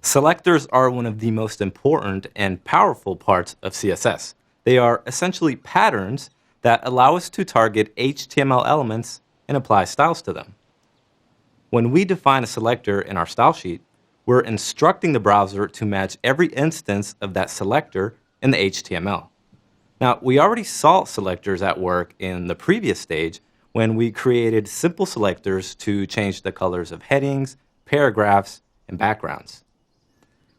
Selectors are one of the most important and powerful parts of CSS. They are essentially patterns that allow us to target HTML elements and apply styles to them. When we define a selector in our style sheet, we're instructing the browser to match every instance of that selector in the HTML. Now, we already saw selectors at work in the previous stage when we created simple selectors to change the colors of headings, paragraphs, and backgrounds.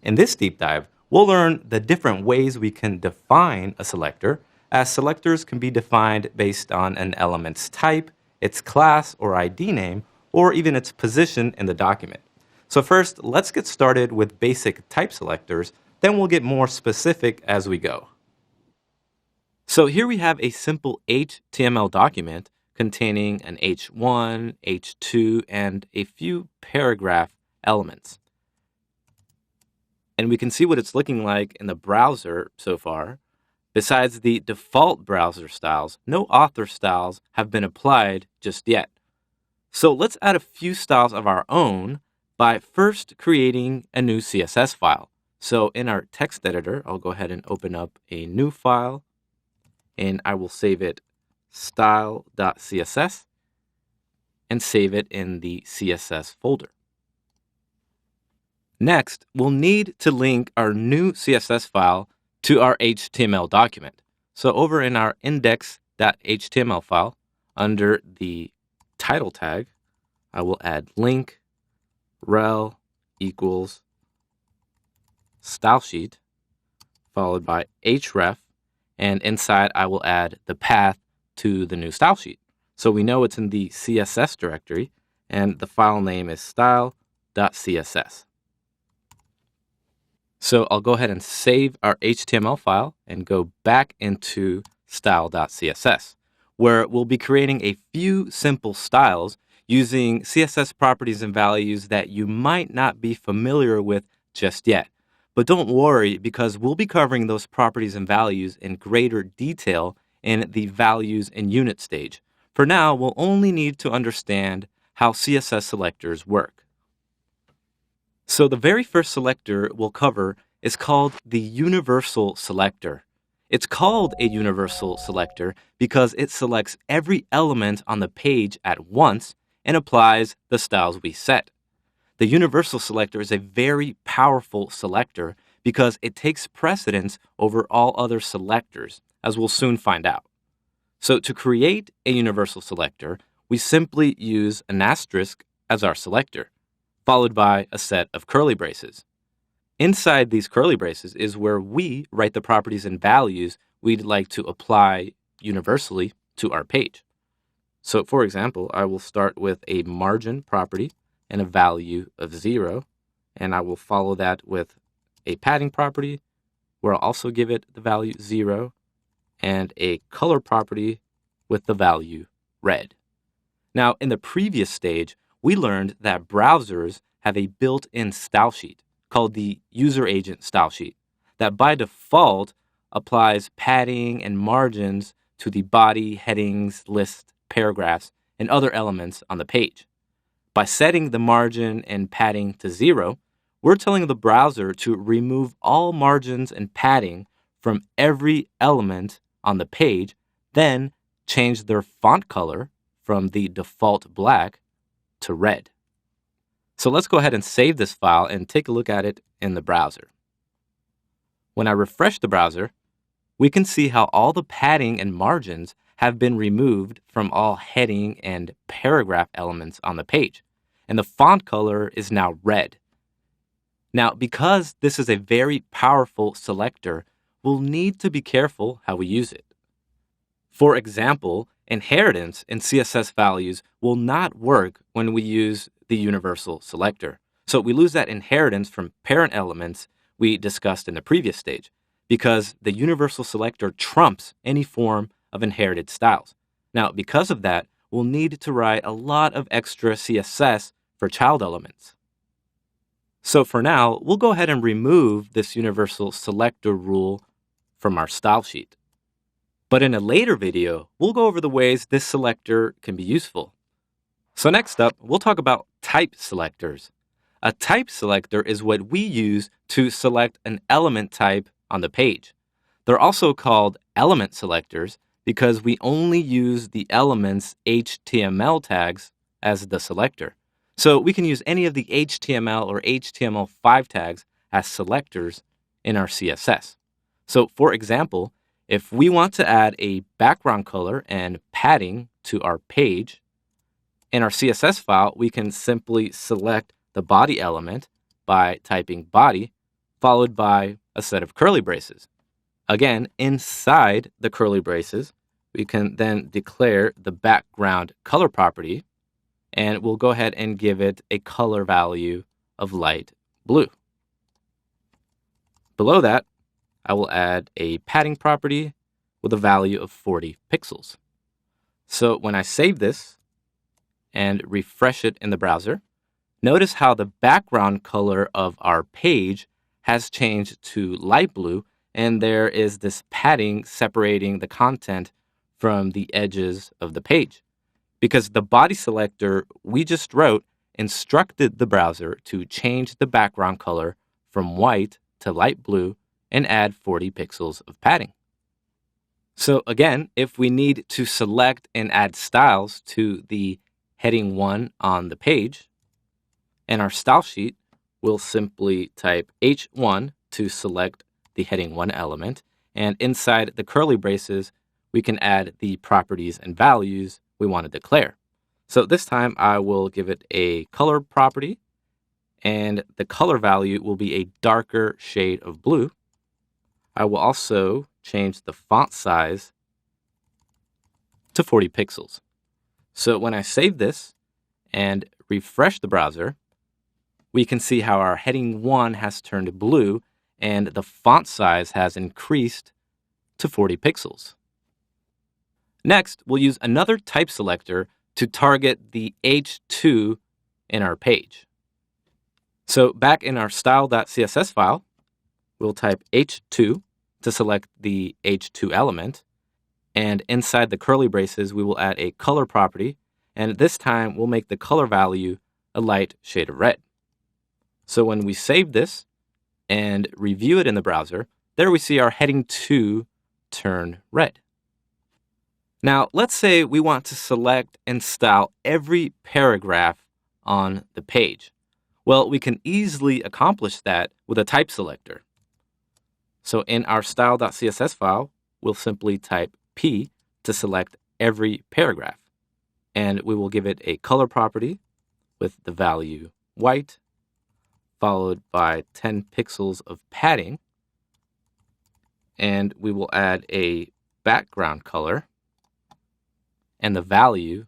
In this deep dive, we'll learn the different ways we can define a selector, as selectors can be defined based on an element's type, its class or ID name, or even its position in the document. So first, let's get started with basic type selectors, then we'll get more specific as we go. So here we have a simple HTML document containing an H1, H2, and a few paragraph elements. And we can see what it's looking like in the browser so far. Besides the default browser styles, no author styles have been applied just yet. So let's add a few styles of our own by first creating a new CSS file. So in our text editor, I'll go ahead and open up a new file, and I will save it style.css and save it in the CSS folder. Next, we'll need to link our new CSS file to our HTML document. So over in our index.html file, under the title tag, I will add link rel equals style sheet, followed by href, and inside I will add the path to the new style sheet. So we know it's in the CSS directory, and the file name is style.css. So I'll go ahead and save our HTML file and go back into style.css, where we'll be creating a few simple styles using CSS properties and values that you might not be familiar with just yet. But don't worry, because we'll be covering those properties and values in greater detail in the values and unit stage. For now, we'll only need to understand how CSS selectors work. So the very first selector we'll cover is called the universal selector. It's called a universal selector because it selects every element on the page at once and applies the styles we set. The universal selector is a very powerful selector because it takes precedence over all other selectors, as we'll soon find out. So to create a universal selector, we simply use an asterisk as our selector, followed by a set of curly braces. Inside these curly braces is where we write the properties and values we'd like to apply universally to our page. So for example, I will start with a margin property and a value of 0, and I will follow that with a padding property where I'll also give it the value 0, and a color property with the value red. Now, in the previous stage, we learned that browsers have a built-in style sheet called the user agent style sheet that by default applies padding and margins to the body, headings, list, paragraphs, and other elements on the page. By setting the margin and padding to 0, we're telling the browser to remove all margins and padding from every element on the page, then change their font color from the default black to red. So let's go ahead and save this file and take a look at it in the browser. When I refresh the browser, we can see how all the padding and margins have been removed from all heading and paragraph elements on the page, and the font color is now red. Now, because this is a very powerful selector, we'll need to be careful how we use it. For example, inheritance in CSS values will not work when we use the universal selector. So we lose that inheritance from parent elements we discussed in the previous stage, because the universal selector trumps any form of inherited styles. Now, because of that, we'll need to write a lot of extra CSS for child elements. So for now, we'll go ahead and remove this universal selector rule from our style sheet. But in a later video, we'll go over the ways this selector can be useful. So next up, we'll talk about type selectors. A type selector is what we use to select an element type on the page. They're also called element selectors because we only use the element's HTML tags as the selector. So we can use any of the HTML or HTML5 tags as selectors in our CSS. So for example, if we want to add a background color and padding to our page, in our CSS file, we can simply select the body element by typing body, followed by a set of curly braces. Again, inside the curly braces, we can then declare the background color property, and we'll go ahead and give it a color value of light blue. Below that, I will add a padding property with a value of 40 pixels. So when I save this and refresh it in the browser, notice how the background color of our page has changed to light blue, and there is this padding separating the content from the edges of the page. Because the body selector we just wrote instructed the browser to change the background color from white to light blue and add 40 pixels of padding. So again, if we need to select and add styles to the heading 1 on the page, in our style sheet, we'll simply type H1 to select the heading 1 element, and inside the curly braces, we can add the properties and values we want to declare. So this time I will give it a color property, and the color value will be a darker shade of blue. I will also change the font size to 40 pixels. So when I save this and refresh the browser, we can see how our heading 1 has turned blue and the font size has increased to 40 pixels. Next, we'll use another type selector to target the H2 in our page. So back in our style.css file, we'll type H2 to select the H2 element, and inside the curly braces, we will add a color property, and this time we'll make the color value a light shade of red. So when we save this and review it in the browser, there we see our heading 2 turn red. Now, let's say we want to select and style every paragraph on the page. Well, we can easily accomplish that with a type selector. So in our style.css file, we'll simply type P to select every paragraph. And we will give it a color property with the value white, followed by 10 pixels of padding. And we will add a background color, and the value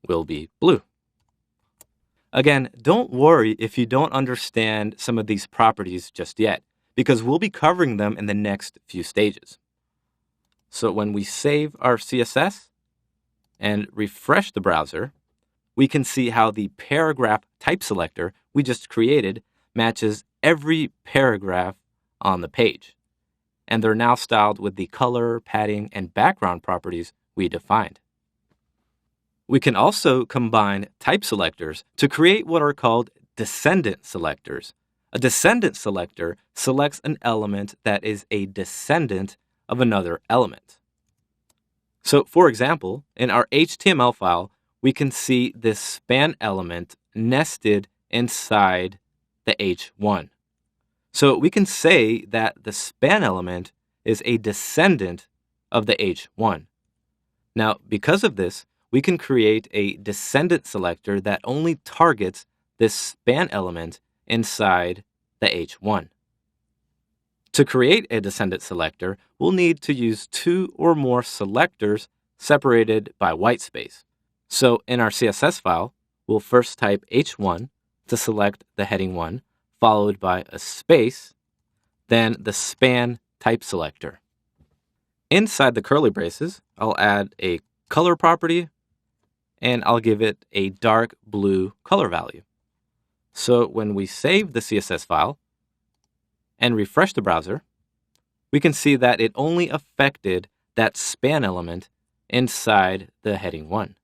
will be blue. Again, don't worry if you don't understand some of these properties just yet, because we'll be covering them in the next few stages. So when we save our CSS and refresh the browser, we can see how the paragraph type selector we just created matches every paragraph on the page. And they're now styled with the color, padding, and background properties we defined. We can also combine type selectors to create what are called descendant selectors. A descendant selector selects an element that is a descendant of another element. So, for example, in our HTML file, we can see this span element nested inside the H1. So we can say that the span element is a descendant of the H1. Now, because of this, we can create a descendant selector that only targets this span element inside the H1. To create a descendant selector, we'll need to use 2 or more selectors separated by white space. So in our CSS file, we'll first type H1 to select the heading 1, followed by a space, then the span type selector. Inside the curly braces, I'll add a color property, and I'll give it a dark blue color value. So when we save the CSS file and refresh the browser, we can see that it only affected that span element inside the heading 1.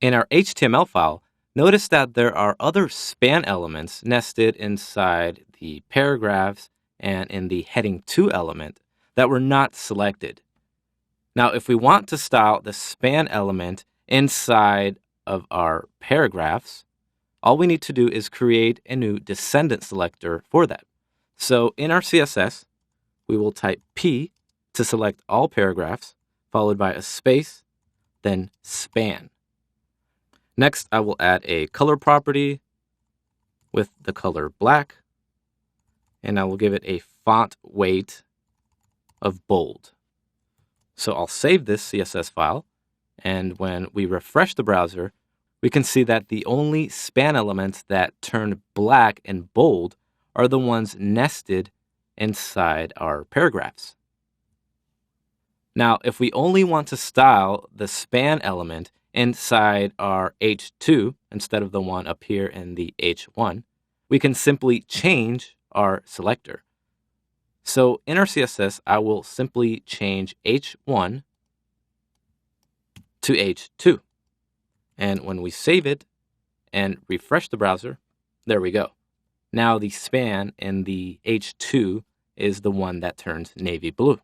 In our HTML file, notice that there are other span elements nested inside the paragraphs and in the heading 2 element that were not selected. Now, if we want to style the span element inside of our paragraphs, all we need to do is create a new descendant selector for that. So in our CSS, we will type P to select all paragraphs, followed by a space, then span. Next, I will add a color property with the color black, and I will give it a font weight of bold. So I'll save this CSS file, and when we refresh the browser, we can see that the only span elements that turn black and bold are the ones nested inside our paragraphs. Now, if we only want to style the span element inside our H2 instead of the one up here in the H1, we can simply change our selector. So in our CSS, I will simply change H1 to H2. And when we save it and refresh the browser, there we go. Now the span in the H2 is the one that turns navy blue.